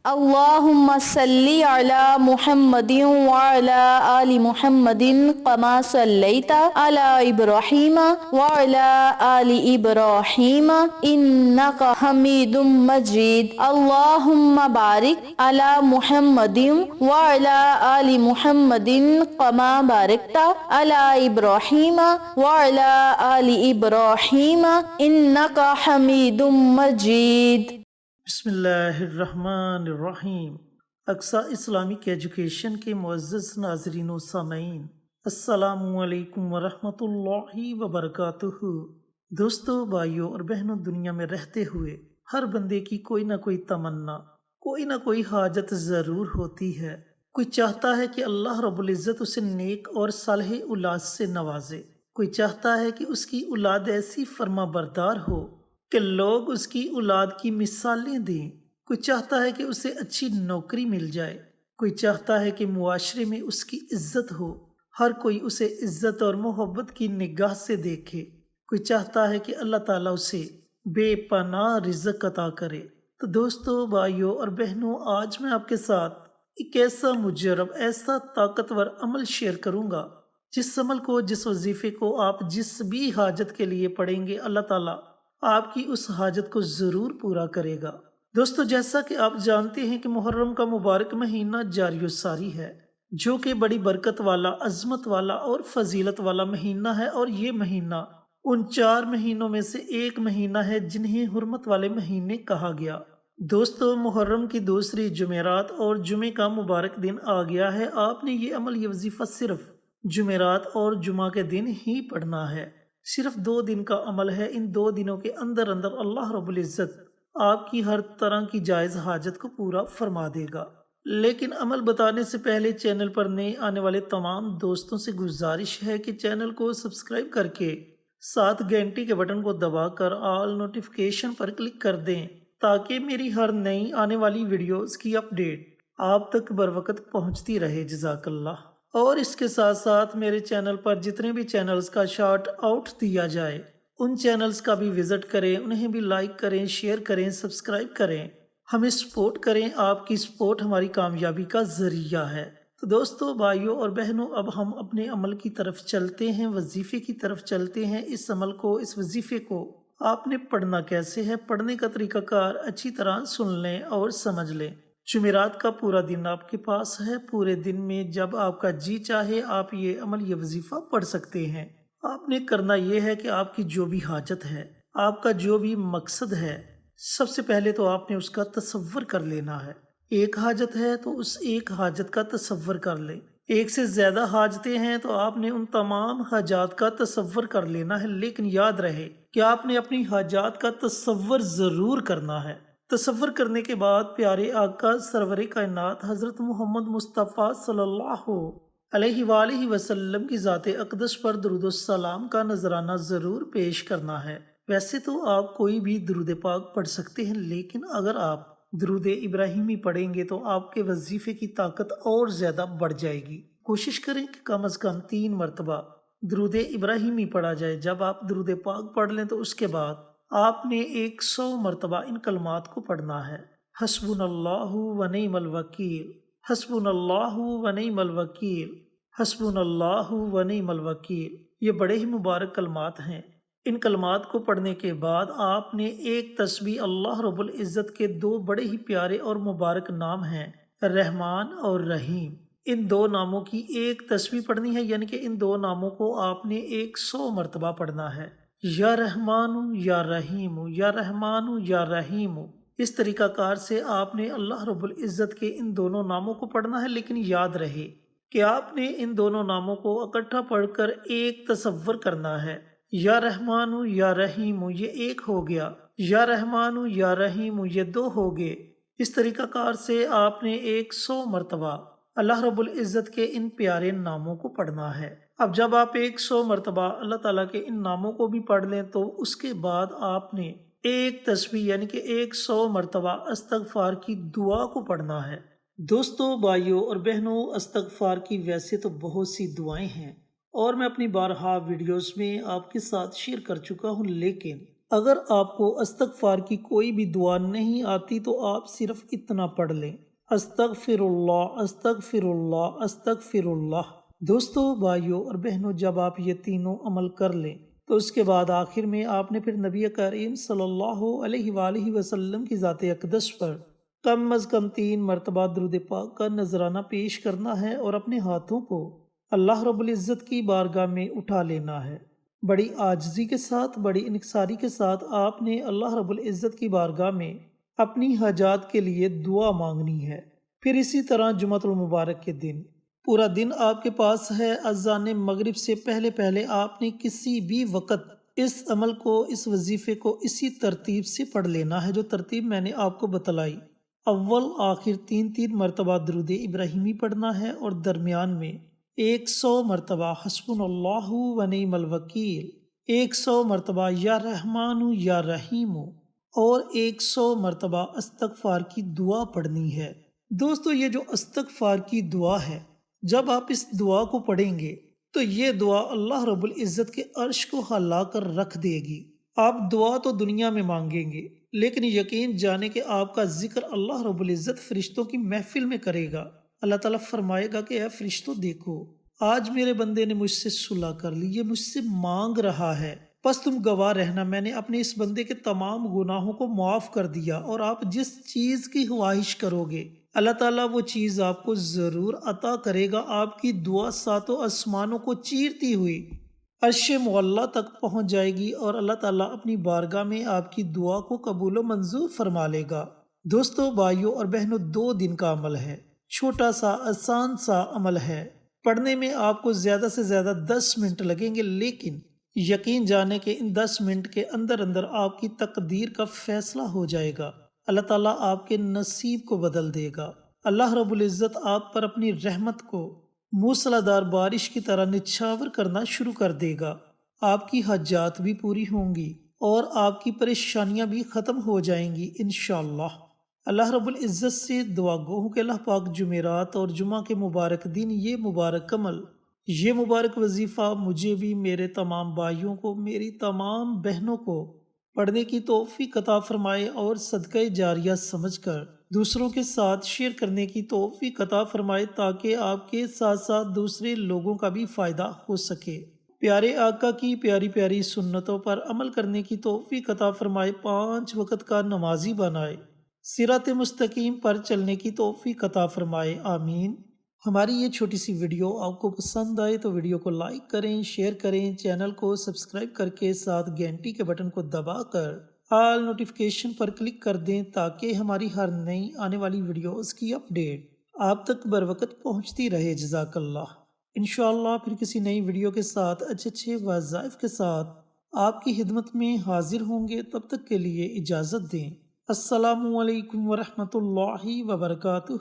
اللهم صل على محمد وعلى آل محمد كما صليت على إبراهيم وعلى آل إبراهيم إنك حميد مجيد. اللهم بارك على محمد وعلى آل محمد كما باركت على إبراهيم وعلى آل إبراهيم إنك حميد مجيد. بسم اللہ الرحمن الرحیم۔ اقصی اسلامک ایجوکیشن کے معزز ناظرین و سامعین، السلام علیکم ورحمۃ اللہ وبرکاتہ۔ دوستو، بھائیوں اور بہنوں، دنیا میں رہتے ہوئے ہر بندے کی کوئی نہ کوئی تمنا، کوئی نہ کوئی حاجت ضرور ہوتی ہے۔ کوئی چاہتا ہے کہ اللہ رب العزت اسے نیک اور صالح اولاد سے نوازے، کوئی چاہتا ہے کہ اس کی اولاد ایسی فرما بردار ہو کہ لوگ اس کی اولاد کی مثالیں دیں، کوئی چاہتا ہے کہ اسے اچھی نوکری مل جائے، کوئی چاہتا ہے کہ معاشرے میں اس کی عزت ہو، ہر کوئی اسے عزت اور محبت کی نگاہ سے دیکھے، کوئی چاہتا ہے کہ اللہ تعالیٰ اسے بے پناہ رزق عطا کرے۔ تو دوستو، بھائیوں اور بہنوں، آج میں آپ کے ساتھ ایک ایسا مجرب، ایسا طاقتور عمل شیئر کروں گا، جس عمل کو، جس وظیفے کو آپ جس بھی حاجت کے لیے پڑھیں گے، اللہ تعالیٰ آپ کی اس حاجت کو ضرور پورا کرے گا۔ دوستو، جیسا کہ آپ جانتے ہیں کہ محرم کا مبارک مہینہ جاری و ساری ہے، جو کہ بڑی برکت والا، عظمت والا اور فضیلت والا مہینہ ہے، اور یہ مہینہ ان 4 مہینوں میں سے ایک مہینہ ہے جنہیں حرمت والے مہینے کہا گیا۔ دوستو، محرم کی دوسری جمعرات اور جمعے کا مبارک دن آ گیا ہے۔ آپ نے یہ عمل، یہ وظیفہ صرف جمعرات اور جمعہ کے دن ہی پڑھنا ہے، صرف 2 دن کا عمل ہے۔ ان 2 دنوں کے اندر اللہ رب العزت آپ کی ہر طرح کی جائز حاجت کو پورا فرما دے گا۔ لیکن عمل بتانے سے پہلے چینل پر نئے آنے والے تمام دوستوں سے گزارش ہے کہ چینل کو سبسکرائب کر کے ساتھ گھنٹی کے بٹن کو دبا کر آل نوٹیفیکیشن پر کلک کر دیں، تاکہ میری ہر نئی آنے والی ویڈیوز کی اپڈیٹ آپ تک بروقت پہنچتی رہے۔ جزاک اللہ۔ اور اس کے ساتھ ساتھ میرے چینل پر جتنے بھی چینلز کا شارٹ آؤٹ دیا جائے، ان چینلز کا بھی وزٹ کریں، انہیں بھی لائک کریں، شیئر کریں، سبسکرائب کریں، ہمیں سپورٹ کریں۔ آپ کی سپورٹ ہماری کامیابی کا ذریعہ ہے۔ تو دوستو، بھائیوں اور بہنوں، اب ہم اپنے عمل کی طرف چلتے ہیں، وظیفے کی طرف چلتے ہیں۔ اس عمل کو، اس وظیفے کو آپ نے پڑھنا کیسے ہے، پڑھنے کا طریقہ کار اچھی طرح سن لیں اور سمجھ لیں۔ جمعرات کا پورا دن آپ کے پاس ہے۔ پورے دن میں جب آپ کا جی چاہے آپ یہ عمل، یہ وظیفہ پڑھ سکتے ہیں۔ آپ نے کرنا یہ ہے کہ آپ کی جو بھی حاجت ہے، آپ کا جو بھی مقصد ہے، سب سے پہلے تو آپ نے اس کا تصور کر لینا ہے۔ ایک حاجت ہے تو اس ایک حاجت کا تصور کر لیں۔ ایک سے زیادہ حاجتیں ہیں تو آپ نے ان تمام حاجات کا تصور کر لینا ہے، لیکن یاد رہے کہ آپ نے اپنی حاجات کا تصور ضرور کرنا ہے۔ تصور کرنے کے بعد پیارے آقا سرور کائنات حضرت محمد مصطفیٰ صلی اللہ علیہ وآلہ وسلم کی ذات اقدس پر درود السلام کا نذرانہ ضرور پیش کرنا ہے۔ ویسے تو آپ کوئی بھی درود پاک پڑھ سکتے ہیں، لیکن اگر آپ درود ابراہیمی پڑھیں گے تو آپ کے وظیفے کی طاقت اور زیادہ بڑھ جائے گی۔ کوشش کریں کہ کم از کم 3 مرتبہ درود ابراہیمی پڑھا جائے۔ جب آپ درود پاک پڑھ لیں تو اس کے بعد آپ نے 100 مرتبہ ان کلمات کو پڑھنا ہے۔ حسبنا اللہ و نعم الوکیل، حسبنا اللہ و نعم الوکیل، حسبنا اللہ و نعم الوکیل۔ یہ بڑے ہی مبارک کلمات ہیں۔ ان کلمات کو پڑھنے کے بعد آپ نے ایک تسبیح، اللہ رب العزت کے 2 بڑے ہی پیارے اور مبارک نام ہیں، رحمان اور رحیم۔ ان 2 ناموں کی ایک تسبیح پڑھنی ہے، یعنی کہ ان 2 ناموں کو آپ نے 100 مرتبہ پڑھنا ہے۔ یا رحمان یا رحیم، یا رحمان یا رحیم۔ اس طریقہ کار سے آپ نے اللہ رب العزت کے ان دونوں ناموں کو پڑھنا ہے، لیکن یاد رہے کہ آپ نے ان دونوں ناموں کو اکٹھا پڑھ کر ایک تصور کرنا ہے۔ یا رحمان یا رحیم یہ 1 ہو گیا، یا رحمان یا رحیم یہ 2 ہو گئے۔ اس طریقہ کار سے آپ نے 100 مرتبہ اللہ رب العزت کے ان پیارے ناموں کو پڑھنا ہے۔ اب جب آپ 100 مرتبہ اللہ تعالیٰ کے ان ناموں کو بھی پڑھ لیں تو اس کے بعد آپ نے ایک تسبیح، یعنی کہ 100 مرتبہ استغفار کی دعا کو پڑھنا ہے۔ دوستو، بھائیوں اور بہنوں، استغفار کی ویسے تو بہت سی دعائیں ہیں اور میں اپنی بارہا ویڈیوز میں آپ کے ساتھ شیئر کر چکا ہوں، لیکن اگر آپ کو استغفار کی کوئی بھی دعا نہیں آتی تو آپ صرف اتنا پڑھ لیں، استغفر اللہ استغفر اللہ استغفر اللہ۔ دوستو، بھائیوں اور بہنوں، جب آپ یہ تینوں عمل کر لیں تو اس کے بعد آخر میں آپ نے پھر نبی کریم صلی اللہ علیہ وآلہ وسلم کی ذات اقدس پر کم از کم 3 مرتبہ درود پاک کا نذرانہ پیش کرنا ہے اور اپنے ہاتھوں کو اللہ رب العزت کی بارگاہ میں اٹھا لینا ہے۔ بڑی عاجزی کے ساتھ، بڑی انکساری کے ساتھ آپ نے اللہ رب العزت کی بارگاہ میں اپنی حاجات کے لیے دعا مانگنی ہے۔ پھر اسی طرح جمعۃ المبارک کے دن پورا دن آپ کے پاس ہے، اذان مغرب سے پہلے پہلے آپ نے کسی بھی وقت اس عمل کو، اس وظیفے کو اسی ترتیب سے پڑھ لینا ہے جو ترتیب میں نے آپ کو بتلائی۔ اول آخر 3 مرتبہ درود ابراہیمی پڑھنا ہے اور درمیان میں 100 مرتبہ حسبنا اللہ و نعم الوکیل، 100 مرتبہ یا رحمان یا رحیم اور 100 مرتبہ استغفار کی دعا پڑھنی ہے۔ دوستو، یہ جو استغفار کی دعا ہے، جب آپ اس دعا کو پڑھیں گے تو یہ دعا اللہ رب العزت کے عرش کو ہلا کر رکھ دے گی۔ آپ دعا تو دنیا میں مانگیں گے، لیکن یقین جانے کہ آپ کا ذکر اللہ رب العزت فرشتوں کی محفل میں کرے گا۔ اللہ تعالیٰ فرمائے گا کہ اے فرشتوں، دیکھو آج میرے بندے نے مجھ سے صلح کر لی، یہ مجھ سے مانگ رہا ہے، بس تم گواہ رہنا، میں نے اپنے اس بندے کے تمام گناہوں کو معاف کر دیا، اور آپ جس چیز کی خواہش کرو گے اللہ تعالیٰ وہ چیز آپ کو ضرور عطا کرے گا۔ آپ کی دعا 7 آسمانوں کو چیرتی ہوئی عرش معلیٰ تک پہنچ جائے گی اور اللہ تعالیٰ اپنی بارگاہ میں آپ کی دعا کو قبول و منظور فرما لے گا۔ دوستو، بھائیوں اور بہنوں، 2 دن کا عمل ہے، چھوٹا سا آسان سا عمل ہے، پڑھنے میں آپ کو زیادہ سے زیادہ 10 منٹ لگیں گے، لیکن یقین جانے کہ ان 10 منٹ کے اندر اندر آپ کی تقدیر کا فیصلہ ہو جائے گا۔ اللہ تعالیٰ آپ کے نصیب کو بدل دے گا۔ اللہ رب العزت آپ پر اپنی رحمت کو موسلادھار بارش کی طرح نچھاور کرنا شروع کر دے گا۔ آپ کی حاجات بھی پوری ہوں گی اور آپ کی پریشانیاں بھی ختم ہو جائیں گی انشاءاللہ۔ اللہ رب العزت سے دعا گو ہوں کہ اللہ پاک جمعرات اور جمعہ کے مبارک دن یہ مبارک عمل، یہ مبارک وظیفہ مجھے بھی، میرے تمام بھائیوں کو، میری تمام بہنوں کو پڑھنے کی توفیق عطا فرمائے اور صدقہ جاریہ سمجھ کر دوسروں کے ساتھ شیئر کرنے کی توفیق عطا فرمائے، تاکہ آپ کے ساتھ ساتھ دوسرے لوگوں کا بھی فائدہ ہو سکے۔ پیارے آقا کی پیاری پیاری سنتوں پر عمل کرنے کی توفیق عطا فرمائے، 5 وقت کا نمازی بنائے، صراط مستقیم پر چلنے کی توفیق عطا فرمائے، آمین۔ ہماری یہ چھوٹی سی ویڈیو آپ کو پسند آئے تو ویڈیو کو لائک کریں، شیئر کریں، چینل کو سبسکرائب کر کے ساتھ گھنٹی کے بٹن کو دبا کر آل نوٹیفیکیشن پر کلک کر دیں، تاکہ ہماری ہر نئی آنے والی ویڈیوز کی اپڈیٹ آپ تک بروقت پہنچتی رہے۔ جزاک اللہ۔ انشاءاللہ پھر کسی نئی ویڈیو کے ساتھ اچھے وظائف کے ساتھ آپ کی خدمت میں حاضر ہوں گے، تب تک کے لیے اجازت دیں۔ السلام علیکم ورحمۃ اللہ وبرکاتہ۔